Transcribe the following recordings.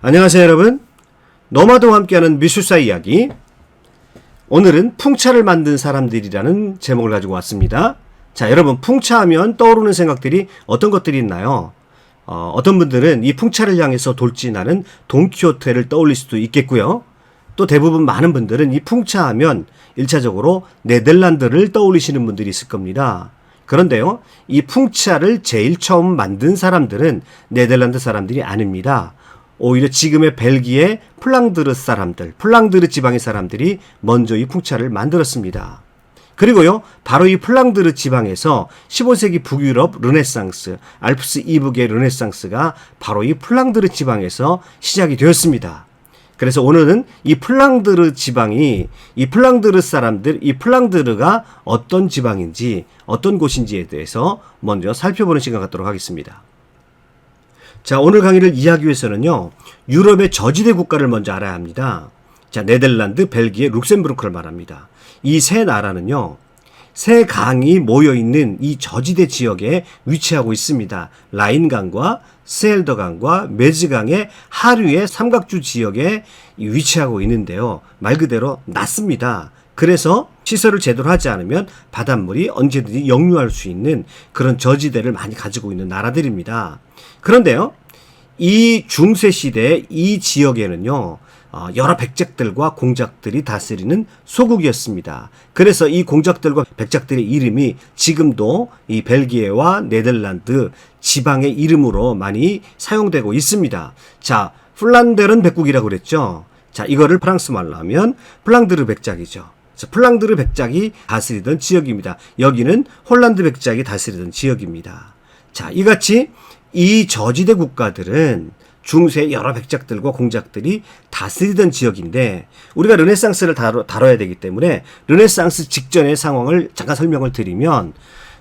안녕하세요 여러분. 노마드와 함께하는 미술사 이야기. 오늘은 풍차를 만든 사람들이라는 제목을 가지고 왔습니다. 자, 여러분, 풍차하면 떠오르는 생각들이 어떤 것들이 있나요? 어떤 분들은 이 풍차를 향해서 돌진하는 돈키호테를 떠올릴 수도 있겠고요. 또 대부분 많은 분들은 이 풍차하면 1차적으로 네덜란드를 떠올리시는 분들이 있을 겁니다. 그런데요, 이 풍차를 제일 처음 만든 사람들은 네덜란드 사람들이 아닙니다. 오히려 지금의 벨기에 플랑드르 사람들, 플랑드르 지방의 사람들이 먼저 이 풍차를 만들었습니다. 그리고요, 바로 이 플랑드르 지방에서 15세기 북유럽 르네상스, 알프스 이북의 르네상스가 바로 이 플랑드르 지방에서 시작이 되었습니다. 그래서 오늘은 이 플랑드르 지방이, 이 플랑드르 사람들, 이 플랑드르가 어떤 지방인지, 어떤 곳인지에 대해서 먼저 살펴보는 시간 갖도록 하겠습니다. 자, 오늘 강의를 이해하기 위해서는요, 유럽의 저지대 국가를 먼저 알아야 합니다. 자, 네덜란드, 벨기에, 룩셈부르크를 말합니다. 이 세 나라는요, 세 강이 모여있는 이 저지대 지역에 위치하고 있습니다. 라인강과 스엘더강과 메즈강의 하류의 삼각주 지역에 위치하고 있는데요. 말 그대로 낮습니다. 그래서 시설을 제대로 하지 않으면 바닷물이 언제든지 역류할 수 있는 그런 저지대를 많이 가지고 있는 나라들입니다. 그런데요, 이 중세시대 이 지역에는요, 여러 백작들과 공작들이 다스리는 소국이었습니다. 그래서 이 공작들과 백작들의 이름이 지금도 이 벨기에와 네덜란드 지방의 이름으로 많이 사용되고 있습니다. 자, 플란데른 백국이라고 그랬죠. 자, 이거를 프랑스 말로 하면 플랑드르 백작이죠. 플랑드르 백작이 다스리던 지역입니다. 여기는 홀란드 백작이 다스리던 지역입니다. 자, 이같이 이 저지대 국가들은 중세 여러 백작들과 공작들이 다스리던 지역인데, 우리가 르네상스를 다뤄야 되기 때문에 르네상스 직전의 상황을 잠깐 설명을 드리면,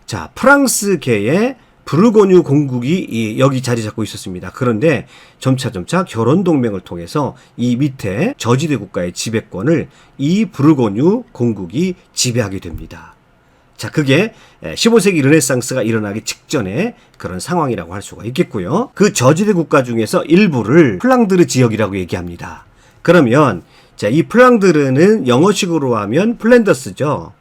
자, 프랑스계의 부르고뉴 공국이 여기 자리 잡고 있었습니다. 그런데 점차 결혼 동맹을 통해서 이 밑에 저지대 국가의 지배권을 이 부르고뉴 공국이 지배하게 됩니다. 자, 그게 15세기 르네상스가 일어나기 직전의 그런 상황이라고 할 수가 있겠고요. 그 저지대 국가 중에서 일부를 플랑드르 지역이라고 얘기합니다. 그러면 자, 이 플랑드르는 영어식으로 하면 플랜더스죠.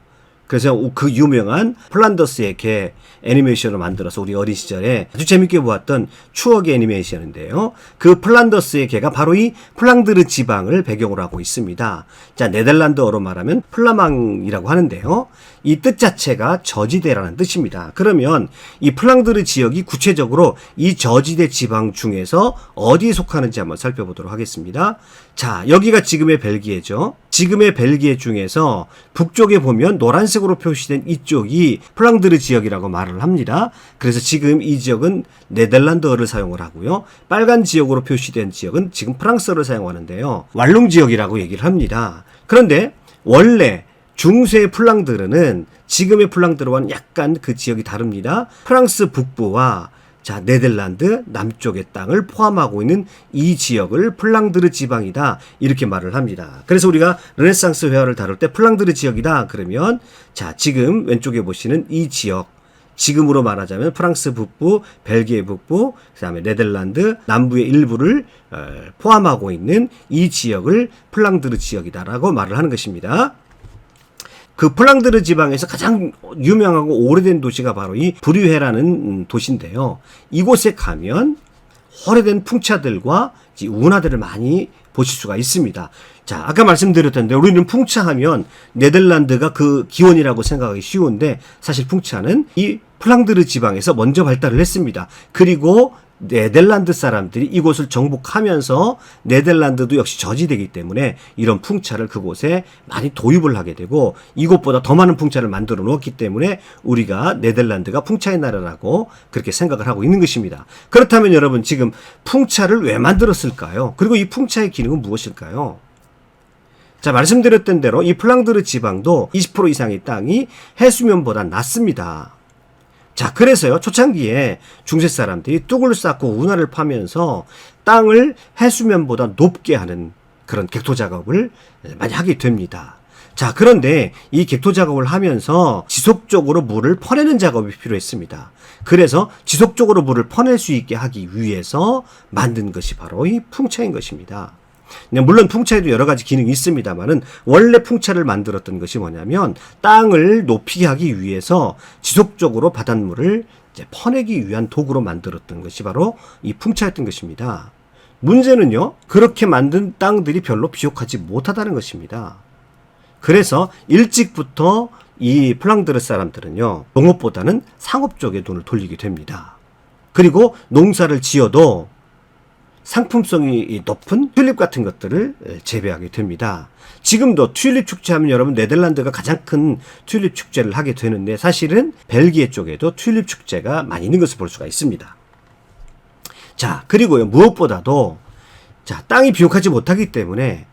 그래서 그 유명한 플란더스의 개 애니메이션을 만들어서 우리 어린 시절에 아주 재밌게 보았던 추억의 애니메이션인데요. 그 플란더스의 개가 바로 이 플랑드르 지방을 배경으로 하고 있습니다. 자, 네덜란드어로 말하면 플라망이라고 하는데요. 이 뜻 자체가 저지대라는 뜻입니다. 그러면 이 플랑드르 지역이 구체적으로 이 저지대 지방 중에서 어디에 속하는지 한번 살펴보도록 하겠습니다. 자, 여기가 지금의 벨기에죠. 지금의 벨기에 중에서 북쪽에 보면 노란색으로 표시된 이쪽이 플랑드르 지역이라고 말을 합니다. 그래서 지금 이 지역은 네덜란드어를 사용을 하고요. 빨간 지역으로 표시된 지역은 지금 프랑스어를 사용하는데요. 왈롱 지역이라고 얘기를 합니다. 그런데 원래 중세 플랑드르는 지금의 플랑드르와는 약간 그 지역이 다릅니다. 프랑스 북부와 자, 네덜란드 남쪽의 땅을 포함하고 있는 이 지역을 플랑드르 지방이다, 이렇게 말을 합니다. 그래서 우리가 르네상스 회화를 다룰 때 플랑드르 지역이다 그러면, 자, 지금 왼쪽에 보시는 이 지역, 지금으로 말하자면 프랑스 북부, 벨기에 북부, 그 다음에 네덜란드 남부의 일부를 포함하고 있는 이 지역을 플랑드르 지역이다라고 말을 하는 것입니다. 그 플랑드르 지방에서 가장 유명하고 오래된 도시가 바로 이 브류헤라는 도시인데요. 이곳에 가면 오래된 풍차들과 운하들을 많이 보실 수가 있습니다. 자, 아까 말씀드렸던데 우리는 풍차하면 네덜란드가 그 기원이라고 생각하기 쉬운데, 사실 풍차는 이 플랑드르 지방에서 먼저 발달을 했습니다. 그리고 네덜란드 사람들이 이곳을 정복하면서 네덜란드도 역시 저지되기 때문에 이런 풍차를 그곳에 많이 도입을 하게 되고, 이곳보다 더 많은 풍차를 만들어 놓았기 때문에 우리가 네덜란드가 풍차의 나라라고 그렇게 생각을 하고 있는 것입니다. 그렇다면 여러분, 지금 풍차를 왜 만들었을까요? 그리고 이 풍차의 기능은 무엇일까요? 자, 말씀드렸던 대로 이 플랑드르 지방도 20% 이상의 땅이 해수면보다 낮습니다. 자, 그래서요, 초창기에 중세 사람들이 뚝을 쌓고 운하를 파면서 땅을 해수면보다 높게 하는 그런 객토 작업을 많이 하게 됩니다. 자, 그런데 이 객토 작업을 하면서 지속적으로 물을 퍼내는 작업이 필요했습니다. 그래서 지속적으로 물을 퍼낼 수 있게 하기 위해서 만든 것이 바로 이 풍차인 것입니다. 물론 풍차에도 여러 가지 기능이 있습니다만은 원래 풍차를 만들었던 것이 뭐냐면 땅을 높이게 하기 위해서 지속적으로 바닷물을 이제 퍼내기 위한 도구로 만들었던 것이 바로 이 풍차였던 것입니다. 문제는요, 그렇게 만든 땅들이 별로 비옥하지 못하다는 것입니다. 그래서 일찍부터 이 플랑드르 사람들은요, 농업보다는 상업 쪽에 눈을 돌리게 됩니다. 그리고 농사를 지어도 상품성이 높은 튤립 같은 것들을 재배하게 됩니다. 지금도 튤립 축제하면 여러분 네덜란드가 가장 큰 튤립 축제를 하게 되는데 사실은 벨기에 쪽에도 튤립 축제가 많이 있는 것을 볼 수가 있습니다. 자, 그리고요, 무엇보다도 자, 땅이 비옥하지 못하기 때문에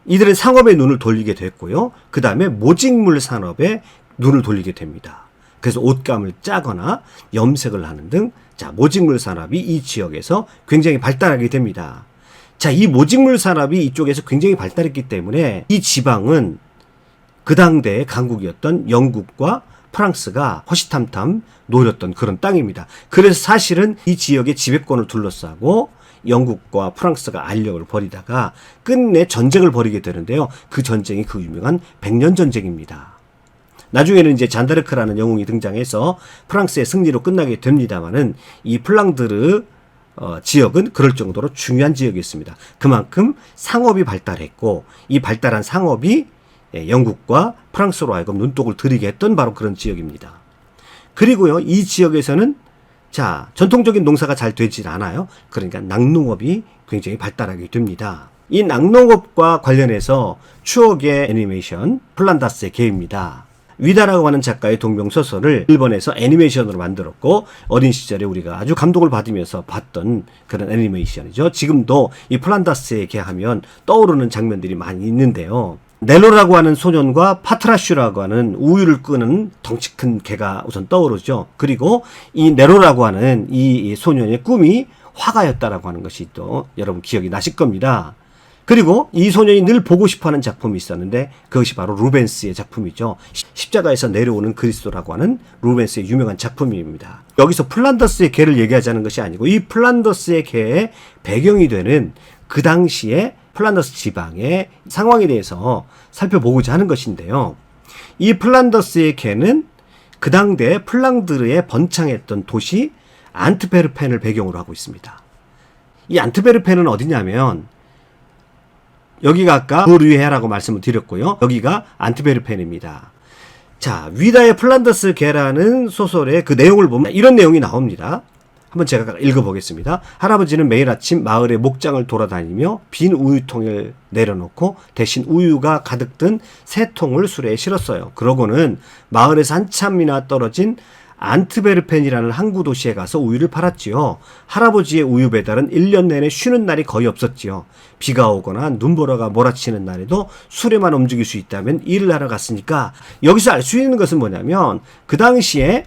이들은 상업에 눈을 돌리게 됐고요. 그 다음에 모직물 산업에 눈을 돌리게 됩니다. 그래서 옷감을 짜거나 염색을 하는 등 자, 모직물 산업이 이 지역에서 굉장히 발달하게 됩니다. 자, 이 모직물 산업이 이쪽에서 굉장히 발달했기 때문에 이 지방은 그 당대의 강국이었던 영국과 프랑스가 허시탐탐 노렸던 그런 땅입니다. 그래서 사실은 이 지역의 지배권을 둘러싸고 영국과 프랑스가 알력을 벌이다가 끝내 전쟁을 벌이게 되는데요. 그 전쟁이 그 유명한 백년 전쟁입니다. 나중에는 이제 잔다르크라는 영웅이 등장해서 프랑스의 승리로 끝나게 됩니다만은 이 플랑드르 지역은 그럴 정도로 중요한 지역이었습니다. 그만큼 상업이 발달했고 이 발달한 상업이 영국과 프랑스로 하여금 눈독을 들이게 했던 바로 그런 지역입니다. 그리고요, 이 지역에서는 자, 전통적인 농사가 잘 되질 않아요. 그러니까 낙농업이 굉장히 발달하게 됩니다. 이 낙농업과 관련해서 추억의 애니메이션 플란다스의 개입니다. 위다라고 하는 작가의 동명소설을 일본에서 애니메이션으로 만들었고 어린 시절에 우리가 아주 감동을 받으면서 봤던 그런 애니메이션이죠. 지금도 이 플란다스의 개 하면 떠오르는 장면들이 많이 있는데요. 넬로라고 하는 소년과 파트라슈라고 하는 우유를 끄는 덩치 큰 개가 우선 떠오르죠. 그리고 이 네로라고 하는 이 소년의 꿈이 화가였다라고 하는 것이 또 여러분 기억이 나실 겁니다. 그리고 이 소년이 늘 보고 싶어하는 작품이 있었는데 그것이 바로 루벤스의 작품이죠. 십자가에서 내려오는 그리스도라고 하는 루벤스의 유명한 작품입니다. 여기서 플란더스의 개를 얘기하자는 것이 아니고 이 플란더스의 개의 배경이 되는 그 당시에 플란더스 지방의 상황에 대해서 살펴보고자 하는 것인데요. 이 플란더스의 개는 그 당대 플랑드르에 번창했던 도시 안트베르펜을 배경으로 하고 있습니다. 이 안트베르펜은 어디냐면 여기가 아까 브르헤라고 말씀을 드렸고요. 여기가 안트베르펜입니다. 자, 위다의 플란더스 개라는 소설의 그 내용을 보면 이런 내용이 나옵니다. 한번 제가 읽어보겠습니다. 할아버지는 매일 아침 마을의 목장을 돌아다니며 빈 우유통을 내려놓고 대신 우유가 가득 든 세 통을 수레에 실었어요. 그러고는 마을에서 한참이나 떨어진 안트베르펜이라는 항구 도시에 가서 우유를 팔았지요. 할아버지의 우유 배달은 1년 내내 쉬는 날이 거의 없었지요. 비가 오거나 눈보라가 몰아치는 날에도 수레만 움직일 수 있다면 일을 하러 갔으니까 여기서 알 수 있는 것은 뭐냐면 그 당시에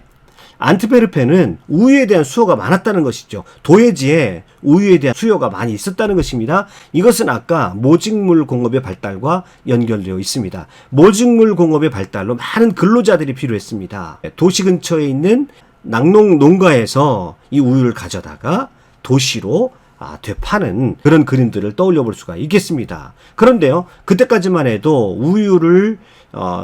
안트베르펜은 우유에 대한 수요가 많았다는 것이죠. 도예지에 우유에 대한 수요가 많이 있었다는 것입니다. 이것은 아까 모직물 공업의 발달과 연결되어 있습니다. 모직물 공업의 발달로 많은 근로자들이 필요했습니다. 도시 근처에 있는 낙농 농가에서 이 우유를 가져다가 도시로 되파는 그런 그림들을 떠올려 볼 수가 있겠습니다. 그런데요, 그때까지만 해도 우유를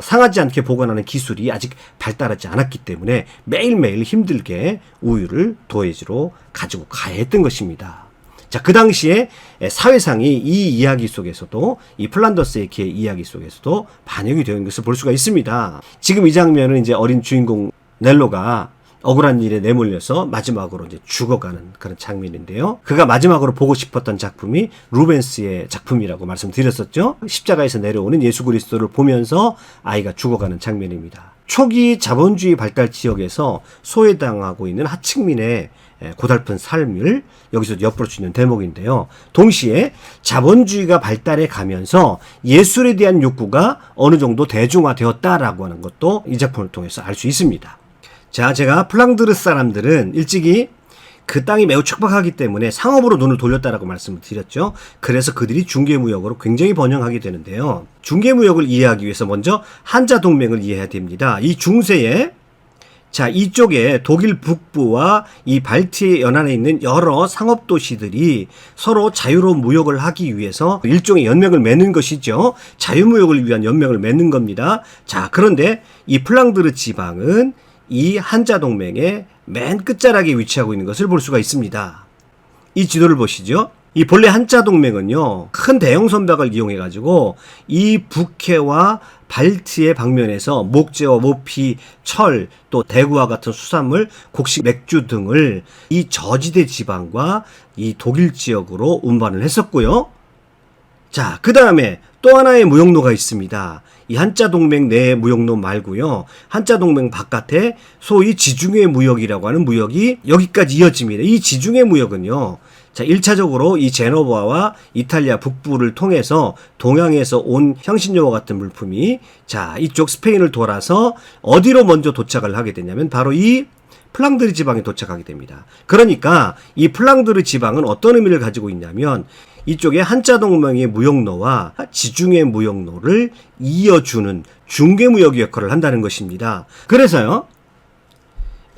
상하지 않게 보관하는 기술이 아직 발달하지 않았기 때문에 매일매일 힘들게 우유를 도예지로 가지고 가야 했던 것입니다. 자, 그 당시에 사회상이 이 이야기 속에서도 이 플란더스의 개 이야기 속에서도 반영이 되는 것을 볼 수가 있습니다. 지금 이 장면은 이제 어린 주인공 넬로가 억울한 일에 내몰려서 마지막으로 이제 죽어가는 그런 장면인데요. 그가 마지막으로 보고 싶었던 작품이 루벤스의 작품이라고 말씀드렸었죠. 십자가에서 내려오는 예수 그리스도를 보면서 아이가 죽어가는 장면입니다. 초기 자본주의 발달 지역에서 소외당하고 있는 하층민의 고달픈 삶을 여기서 엿볼 수 있는 대목인데요. 동시에 자본주의가 발달해 가면서 예술에 대한 욕구가 어느 정도 대중화되었다라고 하는 것도 이 작품을 통해서 알 수 있습니다. 자, 제가 플랑드르 사람들은 일찍이 그 땅이 매우 척박하기 때문에 상업으로 눈을 돌렸다라고 말씀을 드렸죠. 그래서 그들이 중개무역으로 굉장히 번영하게 되는데요. 중개무역을 이해하기 위해서 먼저 한자동맹을 이해해야 됩니다. 이 중세에 자, 이쪽에 독일 북부와 이 발트 연안에 있는 여러 상업도시들이 서로 자유로운 무역을 하기 위해서 일종의 연맹을 맺는 것이죠. 자유무역을 위한 연맹을 맺는 겁니다. 자, 그런데 이 플랑드르 지방은 이 한자동맹의 맨 끝자락에 위치하고 있는 것을 볼 수가 있습니다. 이 지도를 보시죠. 이 본래 한자동맹은요, 큰 대형 선박을 이용해가지고 이 북해와 발트의 방면에서 목재와 모피, 철, 또 대구와 같은 수산물, 곡식, 맥주 등을 이 저지대 지방과 이 독일 지역으로 운반을 했었고요. 자, 그 다음에 또 하나의 무역로가 있습니다. 이 한자동맹 내 무역로 말고요. 한자동맹 바깥에 소위 지중해 무역이라고 하는 무역이 여기까지 이어집니다. 이 지중해 무역은요. 자, 1차적으로 이 제노바와 이탈리아 북부를 통해서 동양에서 온 향신료와 같은 물품이 자, 이쪽 스페인을 돌아서 어디로 먼저 도착을 하게 되냐면 바로 이 플랑드르 지방에 도착하게 됩니다. 그러니까 이 플랑드르 지방은 어떤 의미를 가지고 있냐면 이쪽에 한자동맹의 무역로와 지중해 무역로를 이어주는 중개무역 역할을 한다는 것입니다. 그래서요.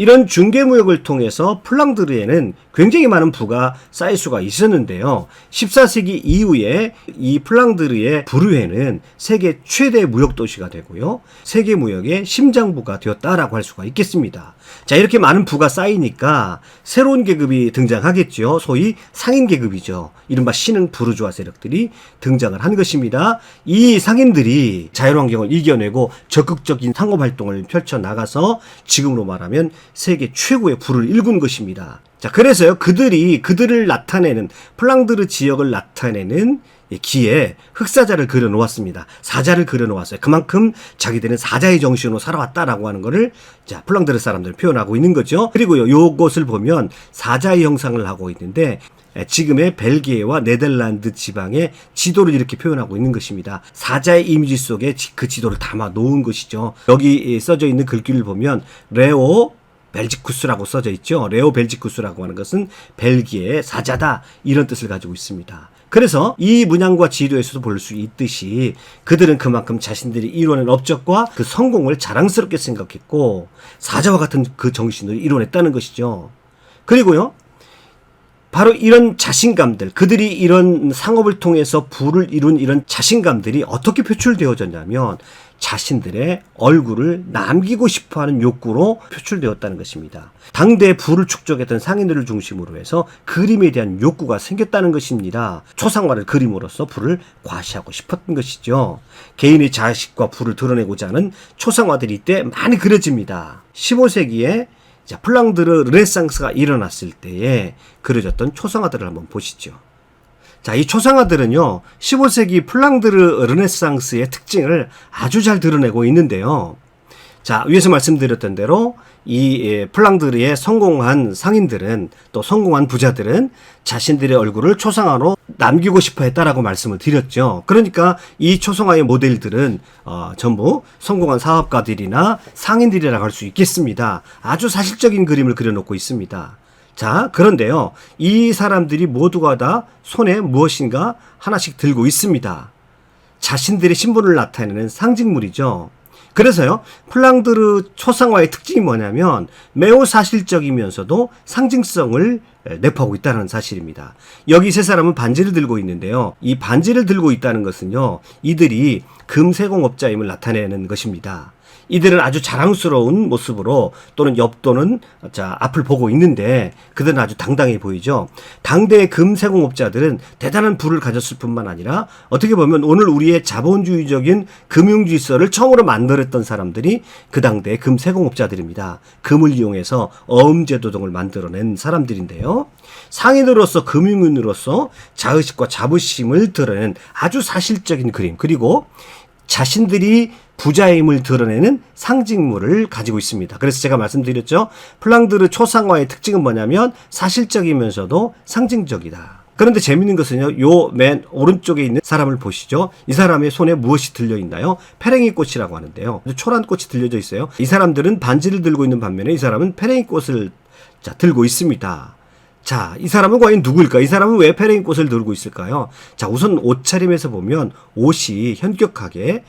이런 중개무역을 통해서 플랑드르에는 굉장히 많은 부가 쌓일 수가 있었는데요. 14세기 이후에 이 플랑드르의 부르헤는 세계 최대 무역도시가 되고요. 세계 무역의 심장부가 되었다라고 할 수가 있겠습니다. 자, 이렇게 많은 부가 쌓이니까 새로운 계급이 등장하겠죠. 소위 상인 계급이죠. 이른바 신흥 부르주아 세력들이 등장을 한 것입니다. 이 상인들이 자연환경을 이겨내고 적극적인 상업활동을 펼쳐나가서 지금으로 말하면 세계 최고의 부를 일군 것입니다. 자, 그래서요, 그들을 나타내는, 플랑드르 지역을 나타내는 기에 흑사자를 그려 놓았습니다. 사자를 그려 놓았어요. 그만큼 자기들은 사자의 정신으로 살아왔다라고 하는 거를 자, 플랑드르 사람들 표현하고 있는 거죠. 그리고요, 요것을 보면 사자의 형상을 하고 있는데 지금의 벨기에와 네덜란드 지방의 지도를 이렇게 표현하고 있는 것입니다. 사자의 이미지 속에 그 지도를 담아 놓은 것이죠. 여기 써져 있는 글귀를 보면 레오 벨지쿠스라고 써져 있죠. 레오 벨지쿠스라고 하는 것은 벨기에의 사자다, 이런 뜻을 가지고 있습니다. 그래서 이 문양과 지도에서도 볼 수 있듯이 그들은 그만큼 자신들이 이뤄낸 업적과 그 성공을 자랑스럽게 생각했고 사자와 같은 그 정신을 이뤄냈다는 것이죠. 그리고요, 바로 이런 자신감들, 그들이 이런 상업을 통해서 부를 이룬 이런 자신감들이 어떻게 표출되어졌냐면 자신들의 얼굴을 남기고 싶어하는 욕구로 표출되었다는 것입니다. 당대 부를 축적했던 상인들을 중심으로 해서 그림에 대한 욕구가 생겼다는 것입니다. 초상화를 그림으로써 부를 과시하고 싶었던 것이죠. 개인의 자식과 부를 드러내고자 하는 초상화들이 이때 많이 그려집니다. 15세기에 자, 플랑드르 르네상스가 일어났을 때에 그려졌던 초상화들을 한번 보시죠. 자, 이 초상화들은요, 15세기 플랑드르 르네상스의 특징을 아주 잘 드러내고 있는데요. 자, 위에서 말씀드렸던 대로 이 플랑드르의 성공한 상인들은, 또 성공한 부자들은 자신들의 얼굴을 초상화로 남기고 싶어 했다라고 말씀을 드렸죠. 그러니까 이 초상화의 모델들은 전부 성공한 사업가들이나 상인들이라고 할 수 있겠습니다. 아주 사실적인 그림을 그려놓고 있습니다. 자, 그런데요, 이 사람들이 모두가 다 손에 무엇인가 하나씩 들고 있습니다. 자신들의 신분을 나타내는 상징물이죠. 그래서요, 플랑드르 초상화의 특징이 뭐냐면 매우 사실적이면서도 상징성을 내포하고 있다는 사실입니다. 여기 세 사람은 반지를 들고 있는데요. 이 반지를 들고 있다는 것은요, 이들이 금세공업자임을 나타내는 것입니다. 이들은 아주 자랑스러운 모습으로 또는 옆도는 자, 앞을 보고 있는데 그들은 아주 당당해 보이죠. 당대의 금세공업자들은 대단한 부를 가졌을 뿐만 아니라 어떻게 보면 오늘 우리의 자본주의적인 금융질서를 처음으로 만들었던 사람들이 그 당대의 금세공업자들입니다. 금을 이용해서 어음제도 등을 만들어낸 사람들인데요. 상인으로서 금융인으로서 자의식과 자부심을 드러내는 아주 사실적인 그림, 그리고 자신들이 부자의 힘을 드러내는 상징물을 가지고 있습니다. 그래서 제가 말씀드렸죠. 플랑드르 초상화의 특징은 뭐냐면 사실적이면서도 상징적이다. 그런데 재밌는 것은요, 요 맨 오른쪽에 있는 사람을 보시죠. 이 사람의 손에 무엇이 들려있나요? 페랭이 꽃이라고 하는데요. 초란 꽃이 들려져 있어요. 이 사람들은 반지를 들고 있는 반면에 이 사람은 페랭이 꽃을 들고 있습니다. 자, 이 사람은 과연 누구일까? 이 사람은 왜 페레인꽃을 들고 있을까요? 자, 우선 옷차림에서 보면 옷이 현격하게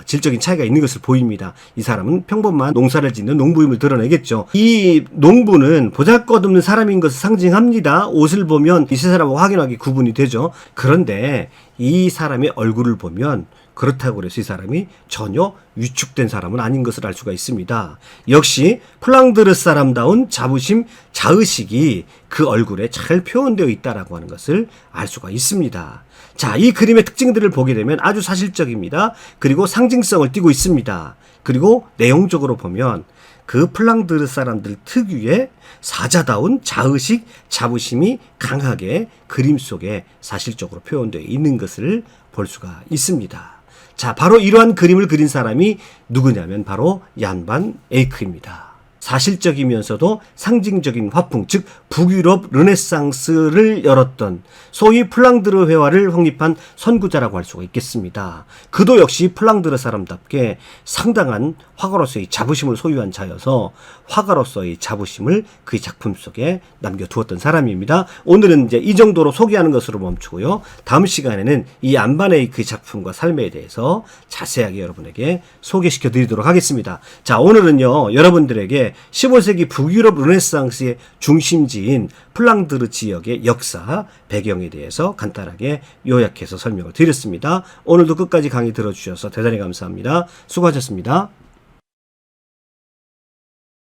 질적인 차이가 있는 것을 보입니다. 이 사람은 평범한 농사를 짓는 농부임을 드러내겠죠. 이 농부는 보잘것없는 사람인 것을 상징합니다. 옷을 보면 이 세 사람하고 확연하게 구분이 되죠. 그런데 이 사람의 얼굴을 보면 그렇다고 해서 이 사람이 전혀 위축된 사람은 아닌 것을 알 수가 있습니다. 역시 플랑드르 사람다운 자부심, 자의식이 그 얼굴에 잘 표현되어 있다라고 하는 것을 알 수가 있습니다. 자, 이 그림의 특징들을 보게 되면 아주 사실적입니다. 그리고 상징성을 띠고 있습니다. 그리고 내용적으로 보면 그 플랑드르 사람들 특유의 사자다운 자의식, 자부심이 강하게 그림 속에 사실적으로 표현되어 있는 것을 볼 수가 있습니다. 자, 바로 이러한 그림을 그린 사람이 누구냐면 바로 얀 반 에이크입니다. 사실적이면서도 상징적인 화풍, 즉 북유럽 르네상스를 열었던 소위 플랑드르 회화를 확립한 선구자라고 할 수가 있겠습니다. 그도 역시 플랑드르 사람답게 상당한 화가로서의 자부심을 소유한 자여서 화가로서의 자부심을 그의 작품 속에 남겨두었던 사람입니다. 오늘은 이제 이 정도로 소개하는 것으로 멈추고요. 다음 시간에는 이 얀 반 에이크의 작품과 삶에 대해서 자세하게 여러분에게 소개시켜 드리도록 하겠습니다. 자, 오늘은요, 여러분들에게 15세기 북유럽 르네상스의 중심지인 플랑드르 지역의 역사, 배경에 대해서 간단하게 요약해서 설명을 드렸습니다. 오늘도 끝까지 강의 들어주셔서 대단히 감사합니다. 수고하셨습니다.